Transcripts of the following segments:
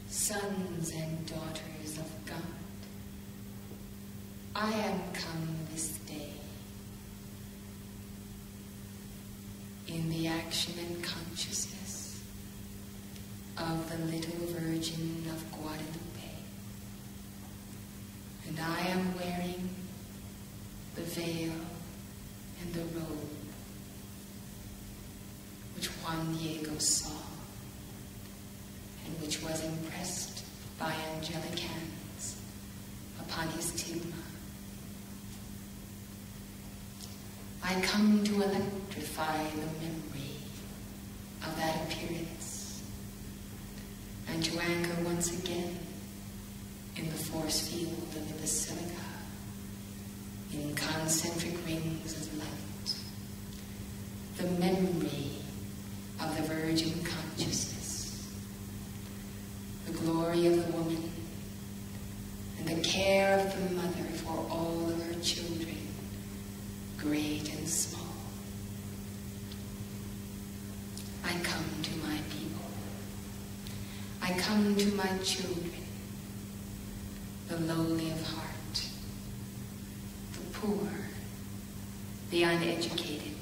sons and daughters of God, I am come this day in the action and consciousness of the little Virgin of Guadalupe, and I am wearing the veil and the robe which Juan Diego saw and which was impressed by angelic hands upon his tilma. I come to electrify the memory of that appearance and to anchor once again in the force field of the basilica in concentric rings of light the memory of the virgin consciousness, the glory of the woman, and the care of the mother for all of her children, great and small. I come to my people. I come to my children, the lowly of heart, the poor, the uneducated,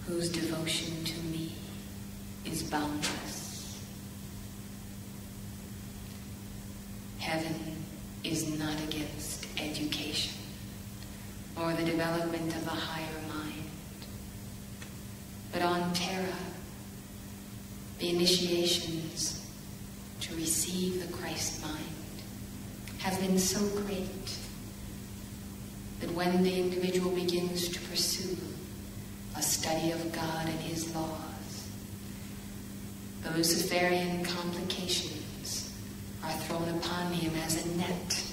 whose devotion to me is boundless. Heaven is not against education or the development of the higher mind, but on terra, the initiations to receive the Christ mind have been so great that when the individual begins to pursue a study of God and His laws, the Luciferian complications are thrown upon him as a net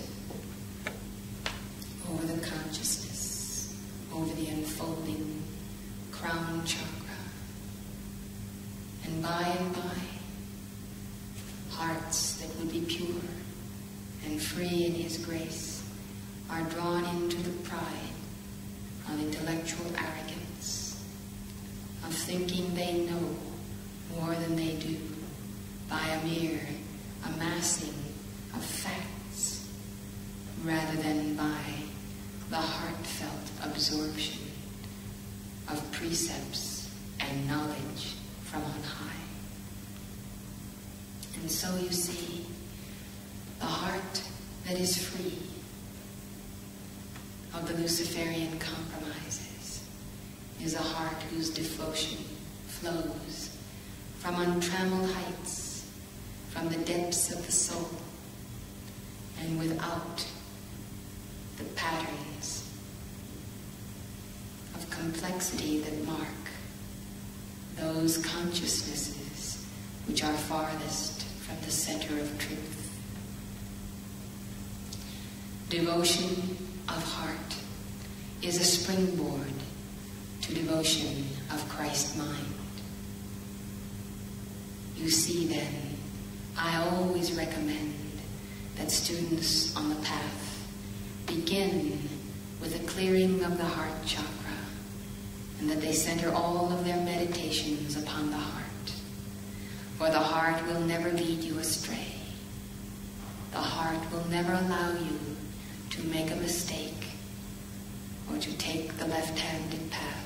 over the consciousness, over the unfolding crown chakra. And by, hearts that would be pure and free in His grace are drawn into the pride of intellectual arrogance, of thinking they know more than they do by a mere amassing of facts rather than by the heartfelt absorption of precepts and knowledge from on high. And so you see, the heart that is free of the Luciferian compromises is a heart whose devotion flows from untrammeled heights, from the depths of the soul, and without the patterns of complexity that mark those consciousnesses which are farthest from the center of truth. Devotion of heart is a springboard to devotion of Christ mind. You see then, I always recommend that students on the path begin with a clearing of the heart chakra, and that they center all of their meditations upon the heart. For the heart will never lead you astray. The heart will never allow you to make a mistake or to take the left-handed path.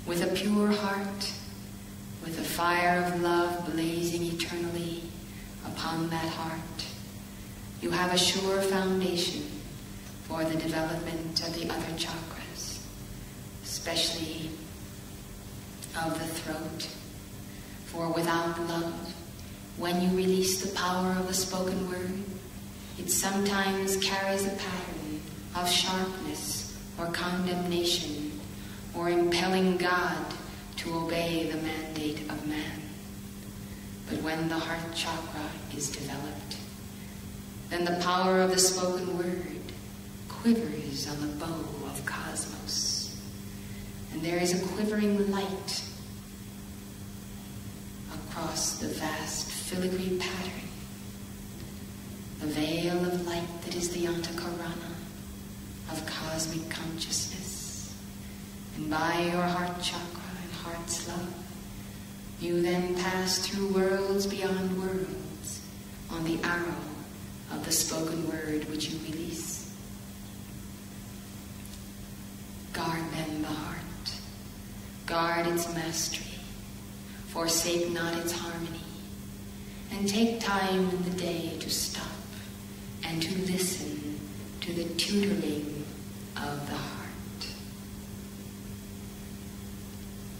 With a pure heart, with the fire of love blazing eternally upon that heart, you have a sure foundation for the development of the other chakras, especially of the throat. For without love, when you release the power of the spoken word, it sometimes carries a pattern of sharpness or condemnation or impelling God to obey the mandate of man. But when the heart chakra is developed, then the power of the spoken word quivers on the bow of cosmos, and there is a quivering light across the vast filigree pattern, the veil of light that is the Antakarana of cosmic consciousness. And by your heart chakra and heart's love, you then pass through worlds beyond worlds, on the arrow of the spoken word which you release. Guard then the heart, guard its mastery, forsake not its harmony, and take time in the day to stop and to listen to the tutoring of the heart.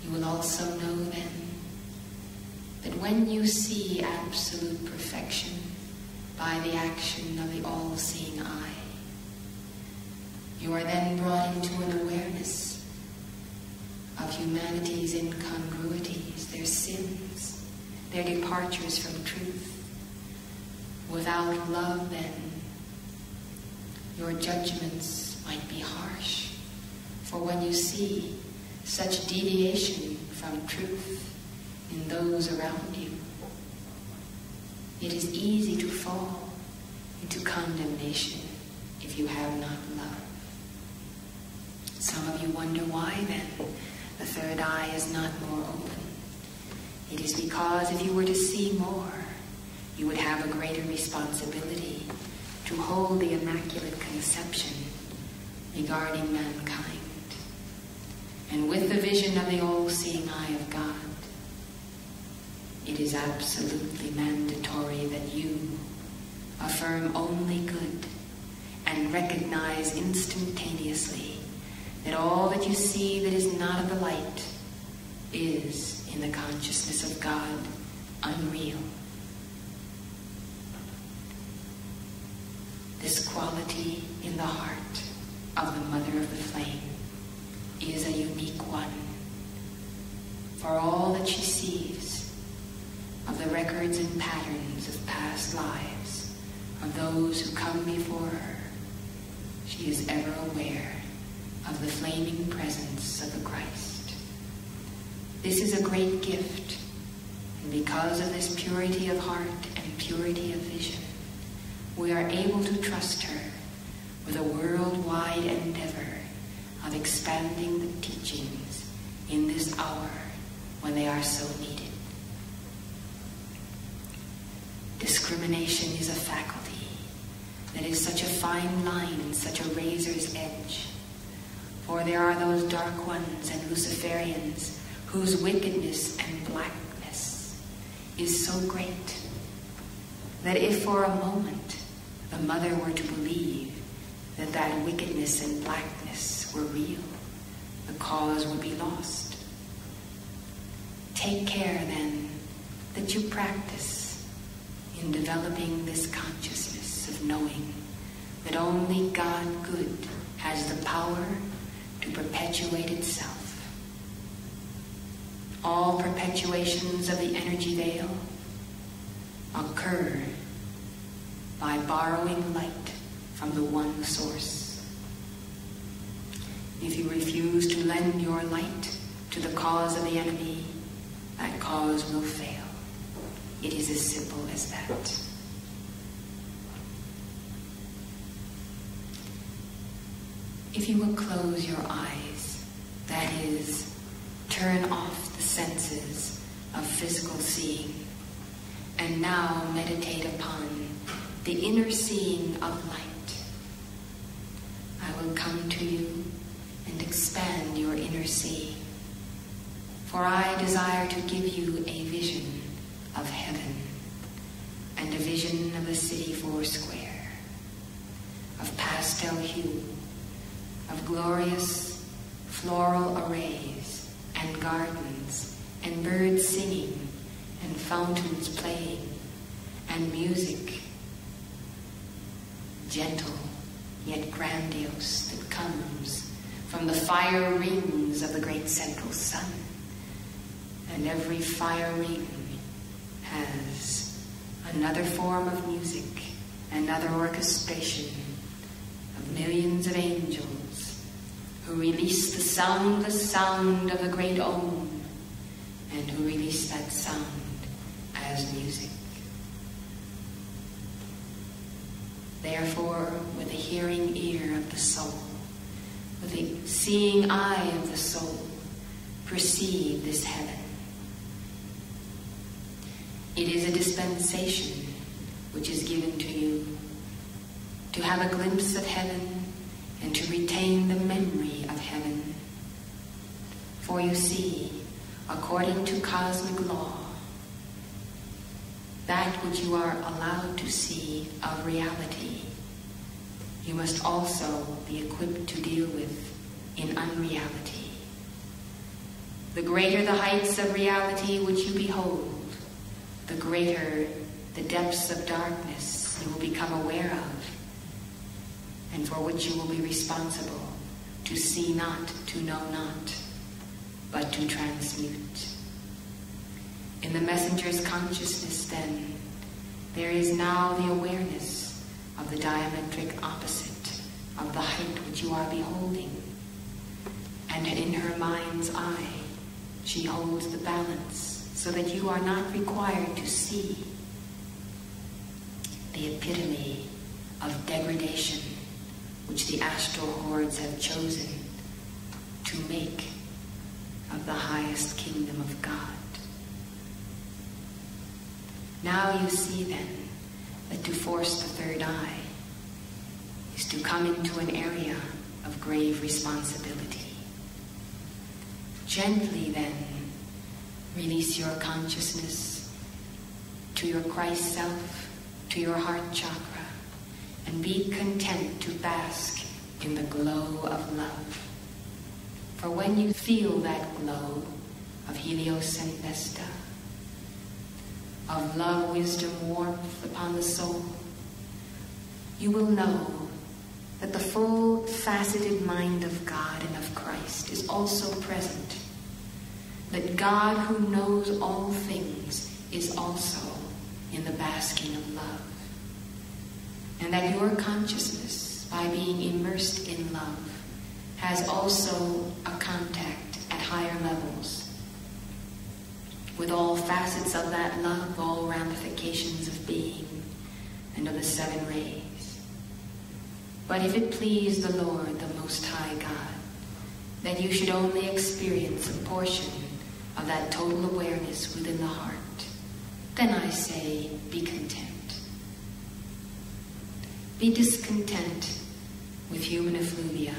You will also know then that when you see absolute perfection by the action of the all-seeing eye, you are then brought into an awareness of humanity's incongruities, their sins, their departures from truth. Without love, then, your judgments might be harsh, for when you see such deviation from truth in those around you, it is easy to fall into condemnation if you have not love. Some of you wonder why then the third eye is not more open. It is because if you were to see more, you would have a greater responsibility to hold the Immaculate Conception regarding mankind. And with the vision of the all-seeing eye of God, it is absolutely mandatory that you affirm only good and recognize instantaneously that all that you see that is not of the light is, in the consciousness of God, unreal. This quality in the heart of the Mother of the Flame is a unique one. For all that she sees of the records and patterns of past lives of those who come before her, she is ever aware of the flaming presence of the Christ. This is a great gift, and because of this purity of heart and purity of vision, we are able to trust her with a worldwide endeavor of expanding the teachings in this hour when they are so needed. Discrimination is a faculty that is such a fine line and such a razor's edge. For there are those dark ones and Luciferians whose wickedness and blackness is so great that if for a moment the Mother were to believe that that wickedness and blackness were real, the cause would be lost. Take care, then, that you practice in developing this consciousness of knowing that only God good has the power to perpetuate itself. All perpetuations of the energy veil occur by borrowing light from the one source. If you refuse to lend your light to the cause of the enemy, that cause will fail. It is as simple as that. If you will close your eyes, that is, turn off the senses of physical seeing, and now meditate upon the inner seeing of light, I will come to you and expand your inner seeing, for I desire to give you a vision of heaven and a vision of the city foursquare, of pastel hue, of glorious floral arrays and gardens and birds singing and fountains playing and music, gentle yet grandiose, that comes from the fire rings of the great central sun. And every fire ring has another form of music, another orchestration of millions of angels who release the soundless sound of the great Om, and who release that sound as music. Therefore, with the hearing ear of the soul, with the seeing eye of the soul, perceive this heaven. It is a dispensation which is given to you, to have a glimpse of heaven and to retain the memory of heaven. For you see, according to cosmic law, that which you are allowed to see of reality, you must also be equipped to deal with in unreality. The greater the heights of reality which you behold, the greater the depths of darkness you will become aware of, and for which you will be responsible to see not, to know not, but to transmute. In the messenger's consciousness, then, there is now the awareness of the diametric opposite of the height which you are beholding. And in her mind's eye, she holds the balance so that you are not required to see the epitome of degradation which the astral hordes have chosen to make of the highest kingdom of God. Now you see then that to force the third eye is to come into an area of grave responsibility. Gently then release your consciousness to your Christ self, to your heart chakra, and be content to bask in the glow of love. For when you feel that glow of Helios and Vesta, of love, wisdom, warmth upon the soul, you will know that the full faceted mind of God and of Christ is also present. That God who knows all things is also in the basking of love. And that your consciousness, by being immersed in love, has also a contact at higher levels with all facets of that love, all ramifications of being and of the seven rays. But if it please the Lord, the Most High God, that you should only experience a portion of that total awareness within the heart, then I say, be content. Be discontent with human effluvia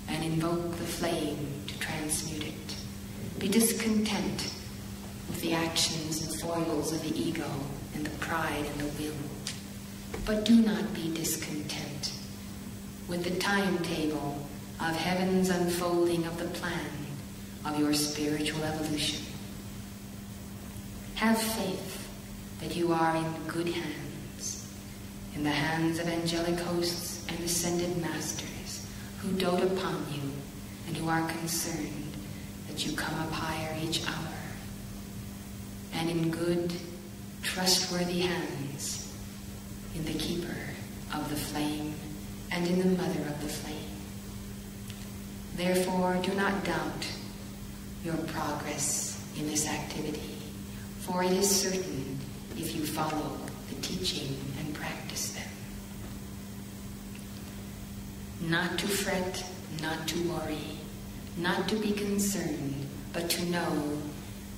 and invoke the flame to transmute it. Be discontent with the actions and foibles of the ego and the pride and the will. But do not be discontent with the timetable of heaven's unfolding of the plan of your spiritual evolution. Have faith that you are in good hands, in the hands of angelic hosts and ascended masters who dote upon you and who are concerned that you come up higher each hour, and in good, trustworthy hands, in the keeper of the flame and in the mother of the flame. Therefore, do not doubt your progress in this activity, for it is certain if you follow the teaching and practice them. Not to fret, not to worry, not to be concerned, but to know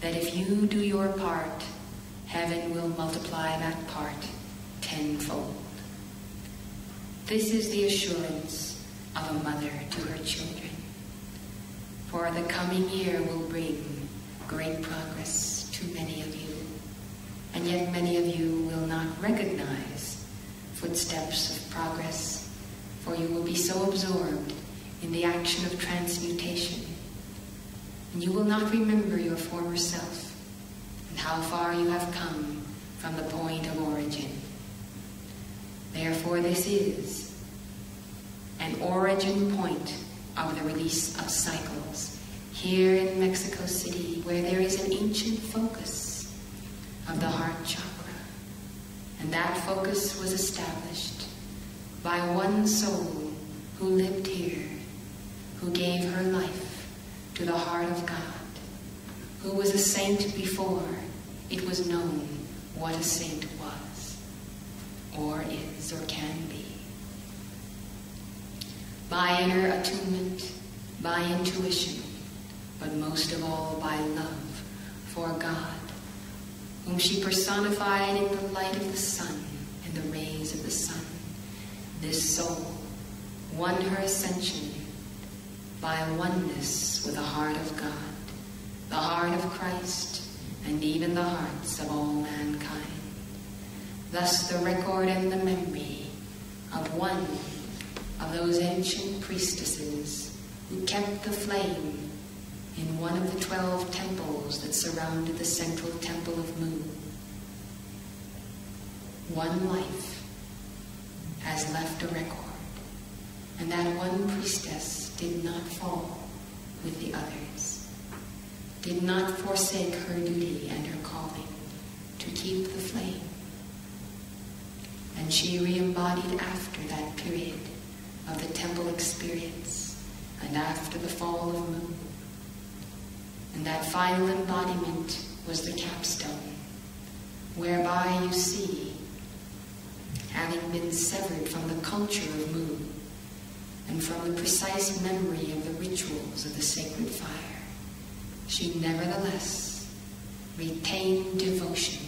that if you do your part, heaven will multiply that part tenfold. This is the assurance of a mother to her children. For the coming year will bring great progress to many of you, and yet many of you will not recognize footsteps of progress, for you will be so absorbed in the action of transmutation, and you will not remember your former self and how far you have come from the point of origin. Therefore, this is an origin point of the release of cycles here in Mexico City, where there is an ancient focus of the heart chakra. And that focus was established by one soul who lived here, who gave her life to the heart of God, who was a saint before it was known what a saint was, or is, or can be. By inner attunement, by intuition, but most of all by love for God, whom she personified in the light of the sun, in the rays of the sun, this soul won her ascension by oneness with the heart of God, the heart of Christ, and even the hearts of all mankind. Thus the record and the memory of one of those ancient priestesses who kept the flame in one of the 12 temples that surrounded the central temple of Mu. One life has left a record, and that one priestess did not fall with the others, did not forsake her duty and her calling to keep the flame. And she re-embodied after that period of the temple experience and after the fall of Mu. And that final embodiment was the capstone, whereby you see, having been severed from the culture of Mu and from the precise memory of the rituals of the sacred fire, she nevertheless retained devotion,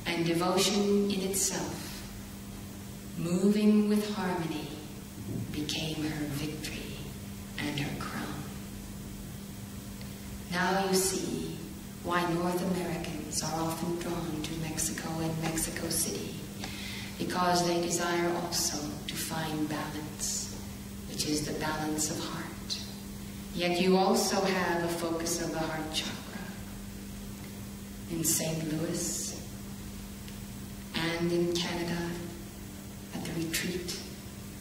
and devotion in itself, moving with harmony, became her victory and her crown. Now you see why North Americans are often drawn to Mexico and Mexico City, because they desire also to find balance, which is the balance of heart. Yet you also have a focus of the heart chakra in St. Louis and in Canada at the retreat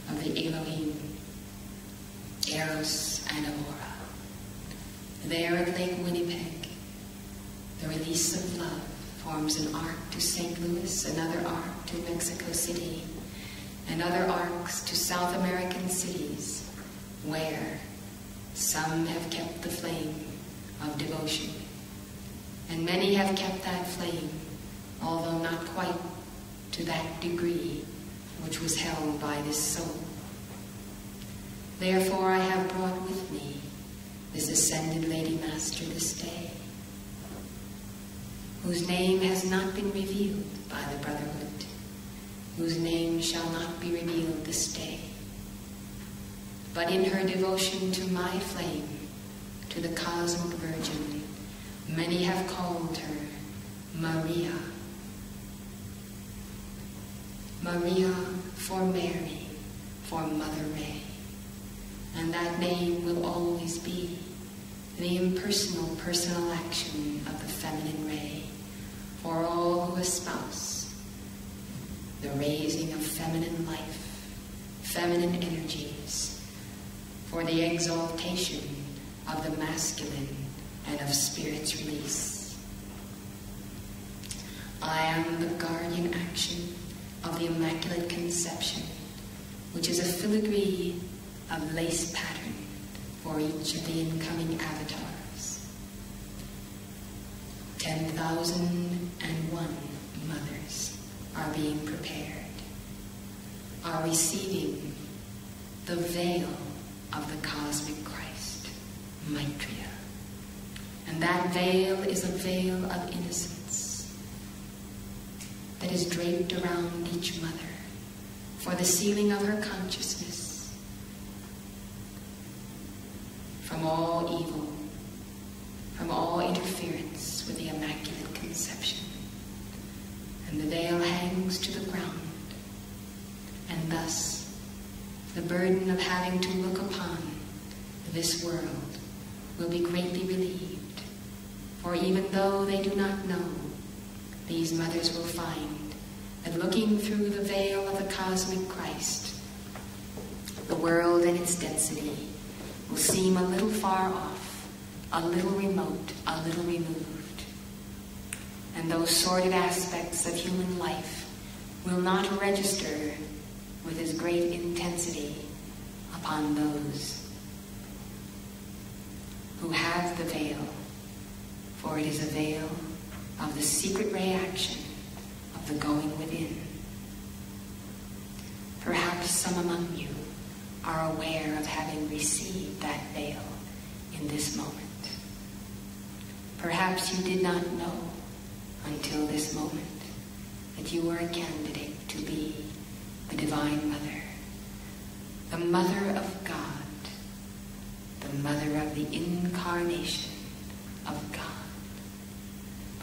of the Elohim, Eros and Aurora. There at Lake Winnipeg, the release of love forms an arc to St. Louis, another arc to Mexico City, and other arcs to South American cities, where some have kept the flame of devotion, and many have kept that flame, although not quite to that degree which was held by this soul. Therefore I have brought with me this ascended Lady Master this day, whose name has not been revealed by the Brotherhood, whose name shall not be revealed this day. But in her devotion to my flame, to the Cosmic Virgin, many have called her Maria. Maria for Mary, for Mother Ray. And that name will always be the impersonal personal action of the feminine ray for all who espouse the raising of feminine life, feminine energies, for the exaltation of the masculine and of spirit's release. I am the guardian action of the Immaculate Conception, which is a filigree of lace pattern for each of the incoming avatars. 10,001 mothers are being prepared, are receiving the veil of the cosmic Christ, Maitreya. And that veil is a veil of innocence that is draped around each mother for the sealing of her consciousness from all evil, from all interference with the Immaculate Conception. And the veil hangs to the ground, and thus the burden of having to look upon this world will be greatly relieved. For even though they do not know, these mothers will find that looking through the veil of the cosmic Christ, the world and its density will seem a little far off, a little remote, a little removed. And those sordid aspects of human life will not register with as great intensity upon those who have the veil, for it is a veil of the secret ray action of the going within. Perhaps some among you are aware of having received that veil in this moment. Perhaps you did not know until this moment that you are a candidate to be the Divine Mother, the Mother of God, the Mother of the Incarnation of God.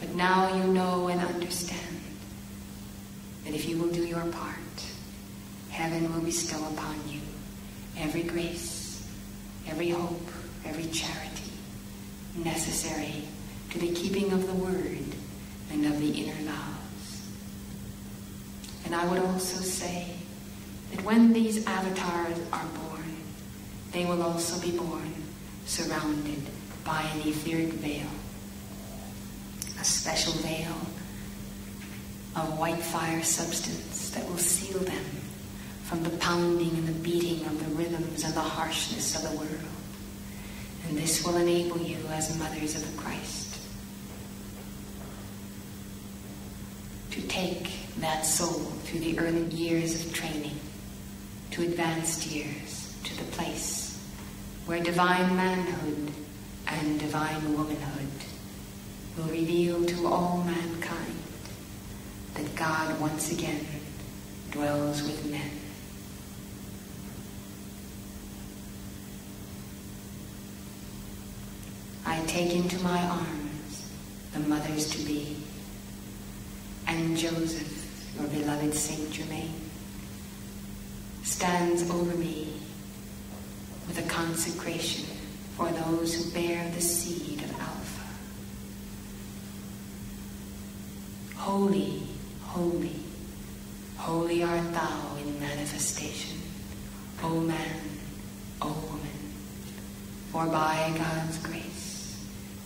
But now you know and understand that if you will do your part, heaven will bestow upon you every grace, every hope, every charity necessary to the keeping of the word and of the inner vows. And I would also say that when these avatars are born, they will also be born surrounded by an etheric veil, a special veil of white fire substance that will seal them from the pounding and the beating of the rhythms and the harshness of the world. And this will enable you as mothers of the Christ to take that soul through the early years of training to advanced years, to the place where divine manhood and divine womanhood will reveal to all mankind that God once again dwells with men. I take into my arms the mothers-to-be, and Joseph, your beloved Saint Germain, stands over me with a consecration for those who bear the seed of Alpha. Holy, holy, holy art thou in manifestation, O man, O woman, for by God's grace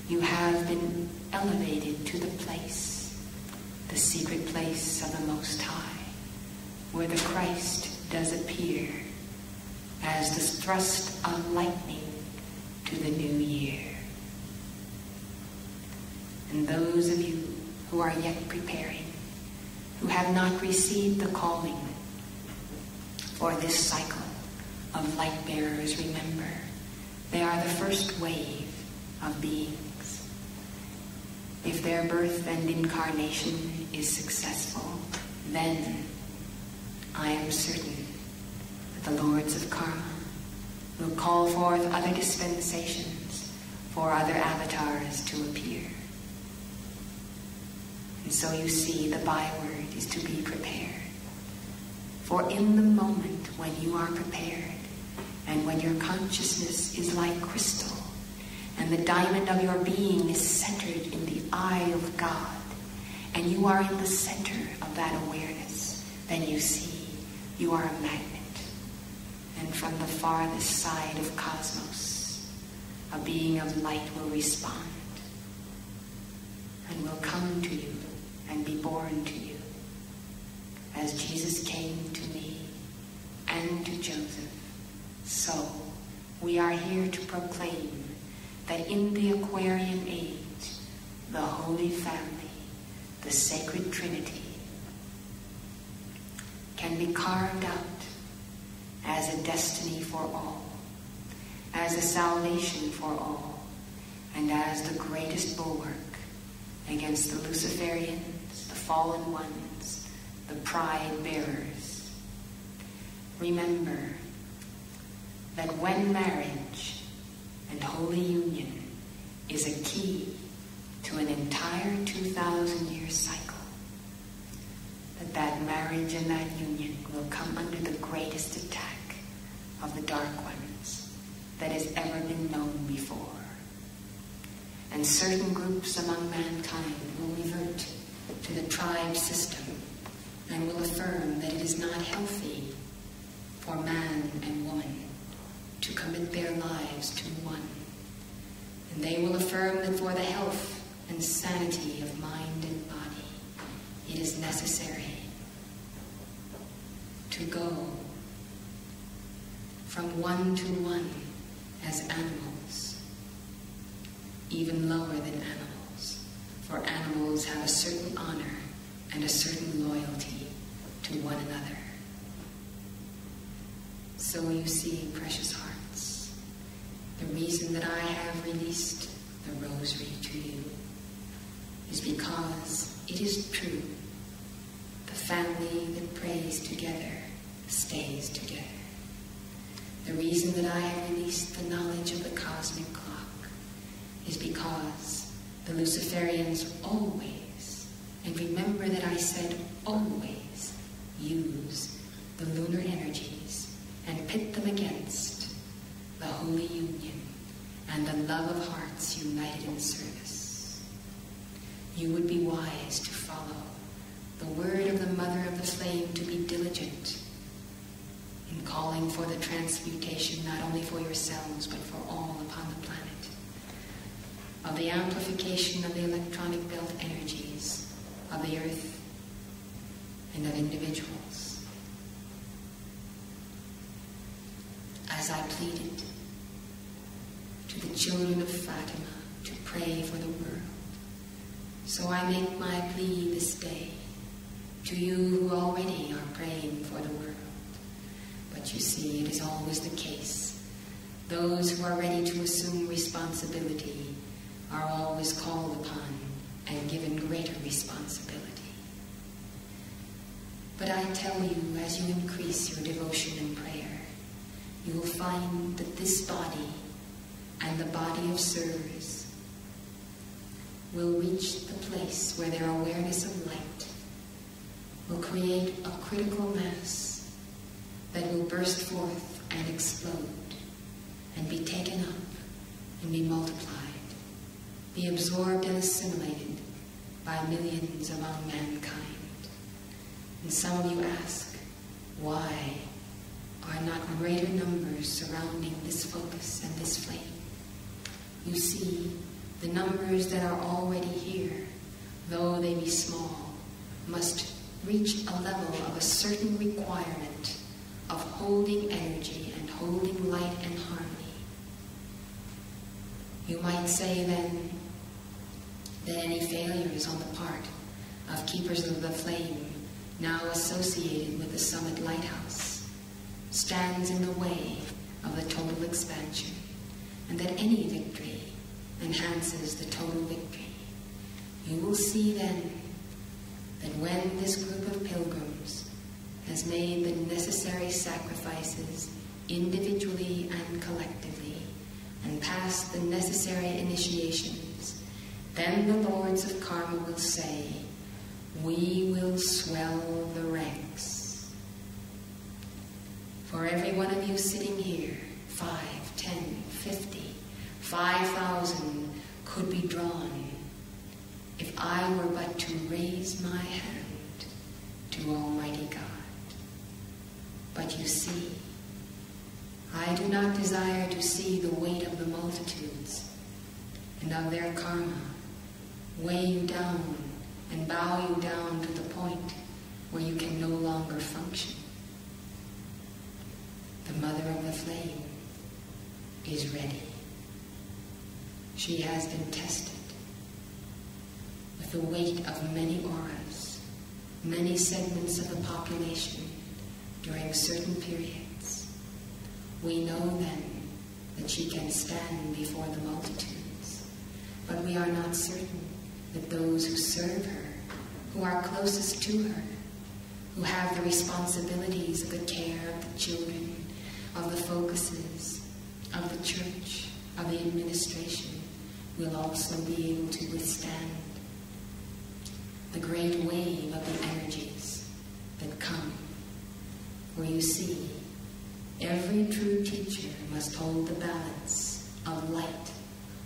you have been elevated to the place, the secret place of the Most High, where the Christ does appear as the thrust of lightning to the new year. And those of you who are yet preparing, who have not received the calling for this cycle of light bearers, remember, they are the first wave of beings. If their birth and incarnation is successful, then I am certain that the Lords of Karma will call forth other dispensations for other avatars to appear. And so you see, the byword is to be prepared. For in the moment when you are prepared, and when your consciousness is like crystal, and the diamond of your being is centered in the eye of God, and you are in the center of that awareness, then you see you are a magnet. And from the farthest side of cosmos, a being of light will respond and will come to you and be born to you, as Jesus came to me and to Joseph. So we are here to proclaim that in the Aquarian age, the Holy Family, the Sacred Trinity, can be carved out as a destiny for all, as a salvation for all, and as the greatest bulwark against the Luciferians, the fallen ones, the pride bearers. Remember that when marriage and holy union is a key to an entire 2,000-year cycle, that marriage and that union will come under the greatest attack of the dark ones that has ever been known before. And certain groups among mankind will revert to the tribe system and will affirm that it is not healthy for man and woman to commit their lives to one. And they will affirm that for the health and sanity of mind and body, it is necessary to go from one to one as animals, even lower than animals, for animals have a certain honor and a certain loyalty to one another. So you see, precious hearts, the reason that I have released the rosary to you is because it is true family that prays together stays together. The reason that I have released the knowledge of the cosmic clock is because the Luciferians always, and remember that I said always, use the lunar energies and pit them against the holy union and the love of hearts united in service. You would be wise to follow the word of the Mother of the Flame, to be diligent in calling for the transmutation not only for yourselves but for all upon the planet, of the amplification of the electronic belt energies of the earth and of individuals. As I pleaded to the children of Fatima to pray for the world, so I make my plea this day to you who already are praying for the world. But you see, it is always the case. Those who are ready to assume responsibility are always called upon and given greater responsibility. But I tell you, as you increase your devotion and prayer, you will find that this body and the body of service will reach the place where their awareness of light will create a critical mass that will burst forth and explode and be taken up and be multiplied, be absorbed and assimilated by millions among mankind. And some of you ask, why are not greater numbers surrounding this focus and this flame? You see, the numbers that are already here, though they be small, must reach a level of a certain requirement of holding energy and holding light and harmony. You might say then that any failures on the part of keepers of the flame now associated with the Summit Lighthouse stands in the way of the total expansion, and that any victory enhances the total victory. You will see then that when this group of pilgrims has made the necessary sacrifices individually and collectively and passed the necessary initiations, then the lords of karma will say, we will swell the ranks. For every one of you sitting here, 5, 10, 50, 5,000 could be drawn if I were but to raise my hand to Almighty God. But you see, I do not desire to see the weight of the multitudes and of their karma weigh you down and bow you down to the point where you can no longer function. The Mother of the Flame is ready. She has been tested with the weight of many auras, many segments of the population during certain periods. We know then that she can stand before the multitudes, but we are not certain that those who serve her, who are closest to her, who have the responsibilities of the care of the children, of the focuses, of the church, of the administration, will also be able to withstand the great wave of the energies that come. For you see, every true teacher must hold the balance of light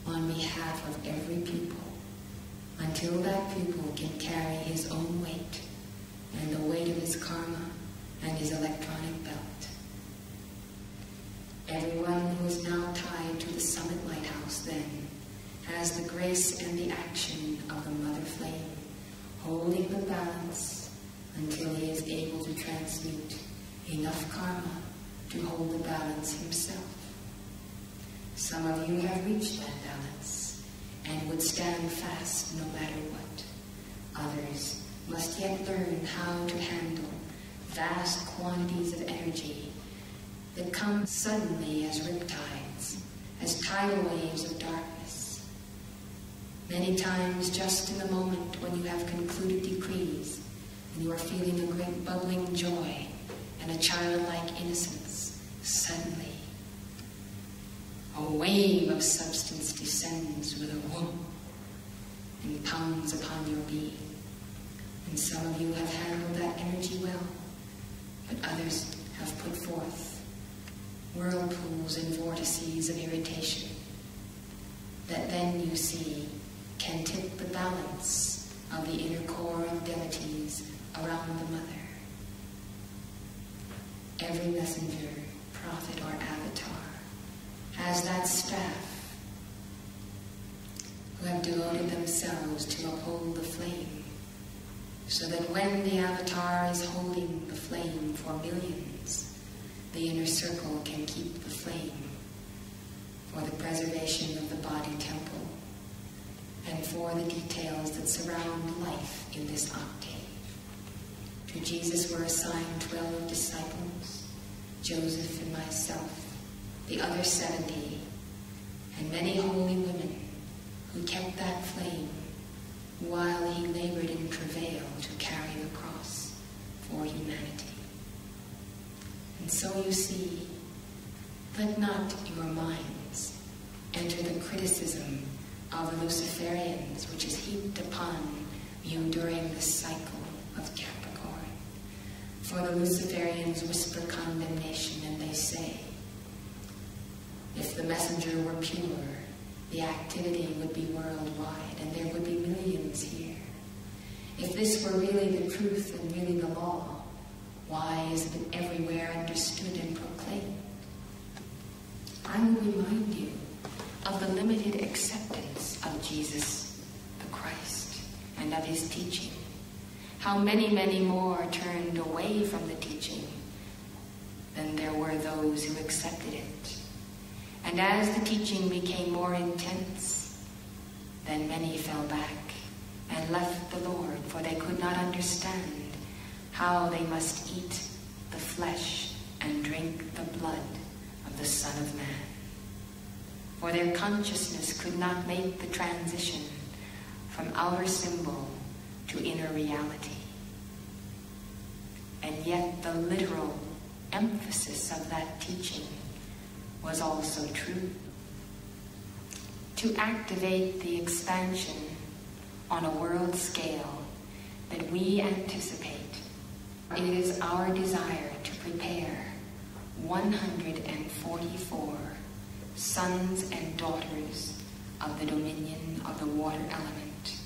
on behalf of every pupil until that pupil can carry his own weight and the weight of his karma and his electronic belt. Everyone who is now tied to the Summit Lighthouse then has the grace and the action of the Mother Flame, holding the balance until he is able to transmute enough karma to hold the balance himself. Some of you have reached that balance and would stand fast no matter what. Others must yet learn how to handle vast quantities of energy that come suddenly as riptides, as tidal waves of darkness. Many times just in the moment when you have concluded decrees and you are feeling a great bubbling joy and a childlike innocence, suddenly a wave of substance descends with a whoop and pounds upon your being. And some of you have handled that energy well, but others have put forth whirlpools and vortices of irritation that then you see can tip the balance of the inner core of deities around the mother. Every messenger, prophet, or avatar has that staff who have devoted themselves to uphold the flame, so that when the avatar is holding the flame for millions, the inner circle can keep the flame for the preservation of the body temple and for the details that surround life in this octave. To Jesus were assigned 12 disciples, Joseph and myself, the other 70, and many holy women who kept that flame while he labored in travail to carry the cross for humanity. And so you see, let not your minds enter the criticism of the Luciferians which is heaped upon you during this cycle of Capricorn. For the Luciferians whisper condemnation, and they say, if the messenger were pure, the activity would be worldwide, and there would be millions here. If this were really the truth and really the law, why isn't it everywhere understood and proclaimed? I will remind you of the limited acceptance of Jesus the Christ and of his teaching. How many, many more turned away from the teaching than there were those who accepted it. And as the teaching became more intense, then many fell back and left the Lord, for they could not understand how they must eat the flesh and drink the blood of the Son of Man. For their consciousness could not make the transition from outer symbol to inner reality. And yet the literal emphasis of that teaching was also true. To activate the expansion on a world scale that we anticipate, it is our desire to prepare 144 sons and daughters of the dominion of the water element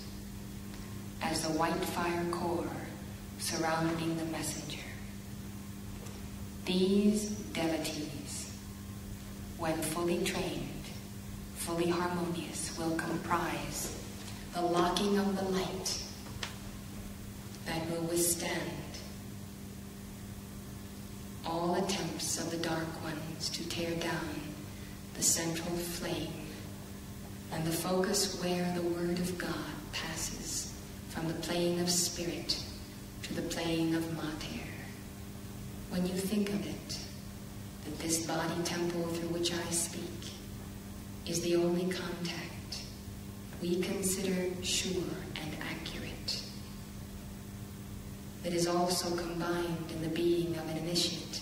as the white fire core surrounding the messenger. These devotees, when fully trained, fully harmonious, will comprise the locking of the light that will withstand all attempts of the dark ones to tear down the central flame and the focus where the Word of God passes from the plane of spirit to the plane of mater. When you think of it, that this body temple through which I speak is the only contact we consider sure and accurate, that is also combined in the being of an initiate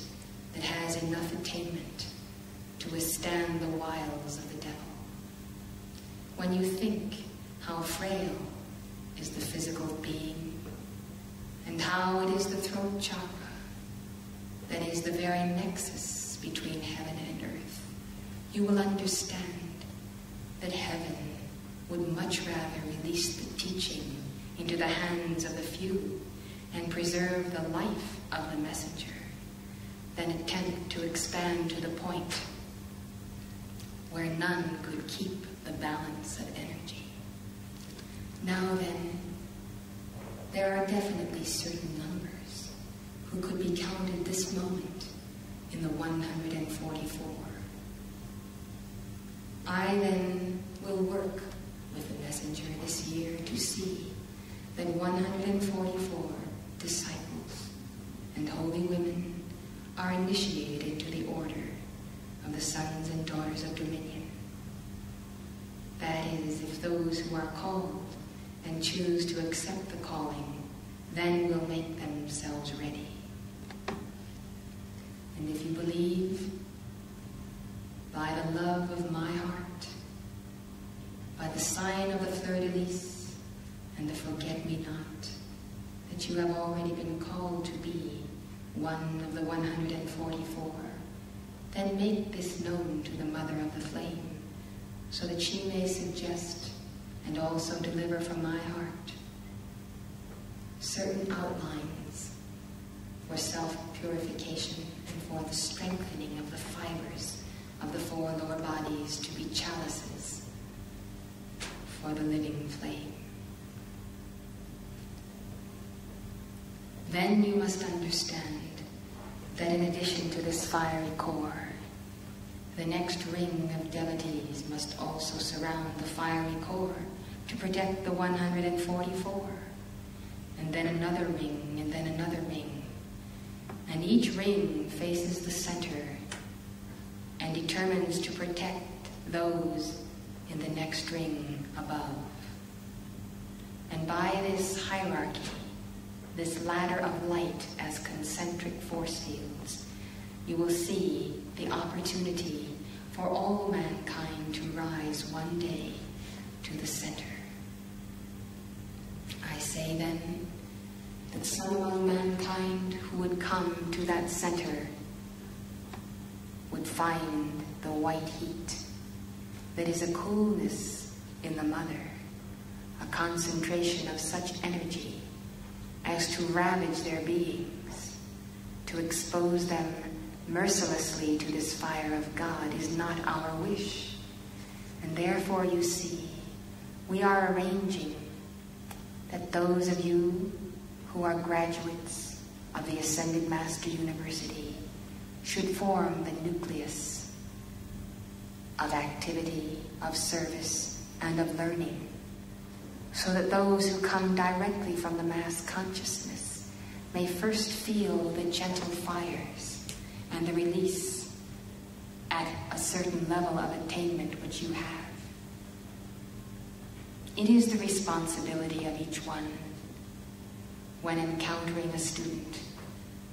that has enough attainment to withstand the wiles of the devil. When you think how frail is the physical being, and how it is the throat chakra that is the very nexus between heaven and earth, you will understand that heaven would much rather release the teaching into the hands of the few and preserve the life of the messenger than attempt to expand to the point where none could keep the balance of energy. Now then, there are definitely certain numbers who could be counted this moment in the 144. I then will work with the messenger this year to see that 144 disciples and holy women are initiated into the order of the sons and daughters of dominion. That is, if those who are called and choose to accept the calling then will make themselves ready. that you have already been called to be one of the 144, then make this known to the Mother of the Flame, so that she may suggest and also deliver from my heart certain outlines for self-purification and for the strengthening of the fibers of the four lower bodies to be chalices for the living flame. Then you must understand that in addition to this fiery core, the next ring of devotees must also surround the fiery core to protect the 144, and then another ring, and then another ring. And each ring faces the center and determines to protect those in the next ring above. And by this hierarchy, this ladder of light as concentric force fields, you will see the opportunity for all mankind to rise one day to the center. I say then that some among mankind who would come to that center would find the white heat that is a coolness in the mother, a concentration of such energy as to ravage their beings, to expose them mercilessly to this fire of God is not our wish. And therefore, you see, we are arranging that those of you who are graduates of the Ascended Master University should form the nucleus of activity, of service, and of learning, so that those who come directly from the mass consciousness may first feel the gentle fires and the release at a certain level of attainment which you have. It is the responsibility of each one, when encountering a student,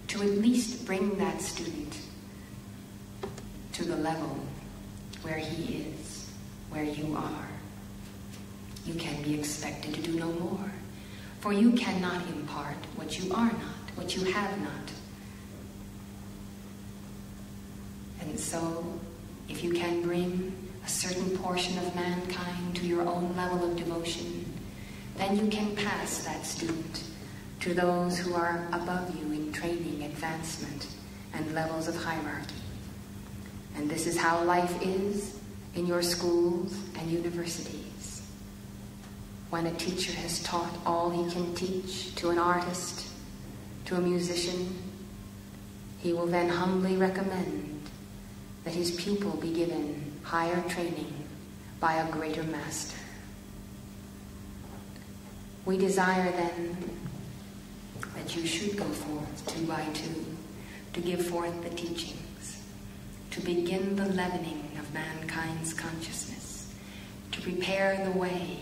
to at least bring that student to the level where he is, where you are. You can be expected to do no more, for you cannot impart what you are not, what you have not. And so, if you can bring a certain portion of mankind to your own level of devotion, then you can pass that student to those who are above you in training, advancement, and levels of hierarchy. And this is how life is in your schools and universities. When a teacher has taught all he can teach to an artist, to a musician, he will then humbly recommend that his pupil be given higher training by a greater master. We desire then that you should go forth 2 by 2 to give forth the teachings, to begin the leavening of mankind's consciousness, to prepare the way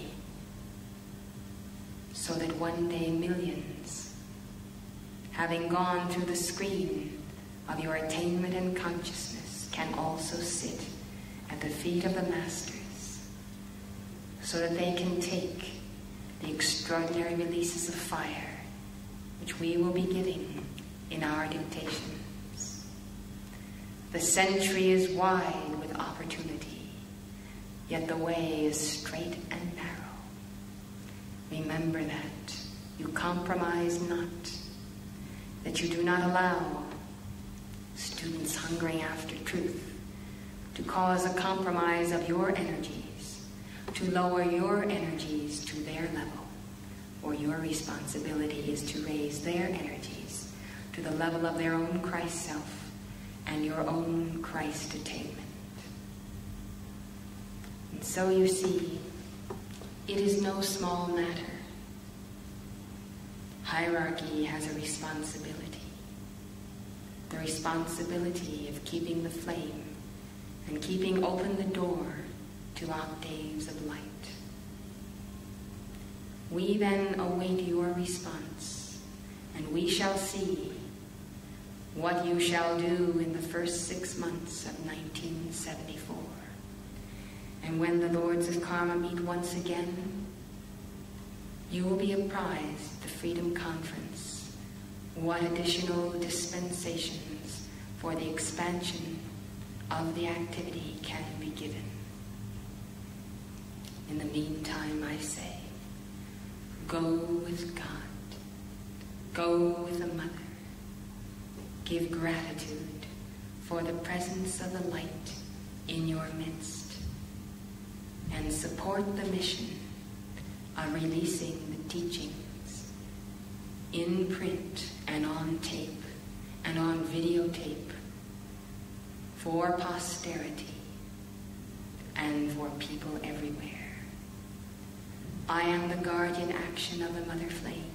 so that one day millions, having gone through the screen of your attainment and consciousness, can also sit at the feet of the masters, so that they can take the extraordinary releases of fire which we will be giving in our dictations. The century is wide with opportunity, yet the way is straight and narrow. Remember that you compromise not, that you do not allow students hungering after truth to cause a compromise of your energies, to lower your energies to their level, or your responsibility is to raise their energies to the level of their own Christ self and your own Christ attainment. And so you see, it is no small matter. Hierarchy has a responsibility. The responsibility of keeping the flame and keeping open the door to octaves of light. We then await your response, and we shall see what you shall do in the first 6 months of 1974. And when the Lords of Karma meet once again, you will be apprised at the Freedom Conference what additional dispensations for the expansion of the activity can be given. In the meantime, I say, go with God. Go with the Mother. Give gratitude for the presence of the light in your midst, and support the mission of releasing the teachings in print and on tape and on videotape for posterity and for people everywhere. I am the guardian action of the Mother Flame,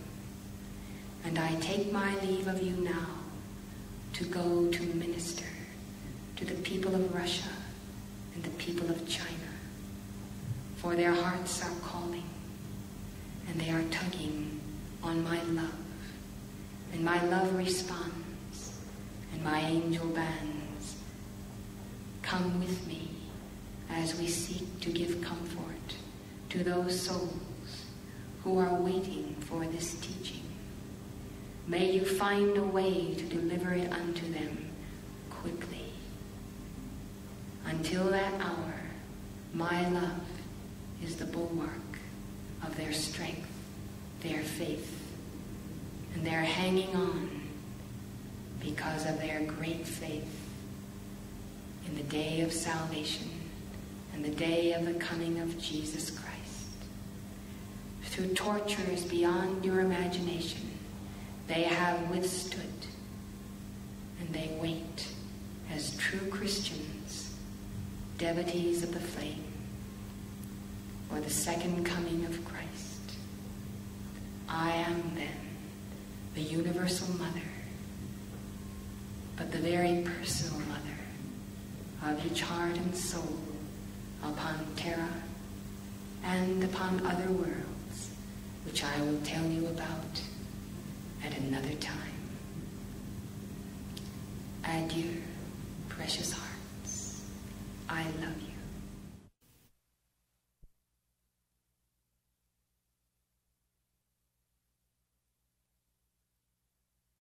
and I take my leave of you now to go to minister to the people of Russia and the people of China, for their hearts are calling, and they are tugging on my love, and my love responds, and my angel bands come with me as we seek to give comfort to those souls who are waiting for this teaching. May you find a way to deliver it unto them quickly. Until that hour, my love is the bulwark of their strength, their faith, and they're hanging on because of their great faith in the day of salvation and the day of the coming of Jesus Christ. Through tortures beyond your imagination, they have withstood, and they wait as true Christians, devotees of the flame, for the second coming of Christ. I am then the universal mother, but the very personal mother of each heart and soul upon Terra and upon other worlds, which I will tell you about at another time. Adieu, precious hearts. I love you.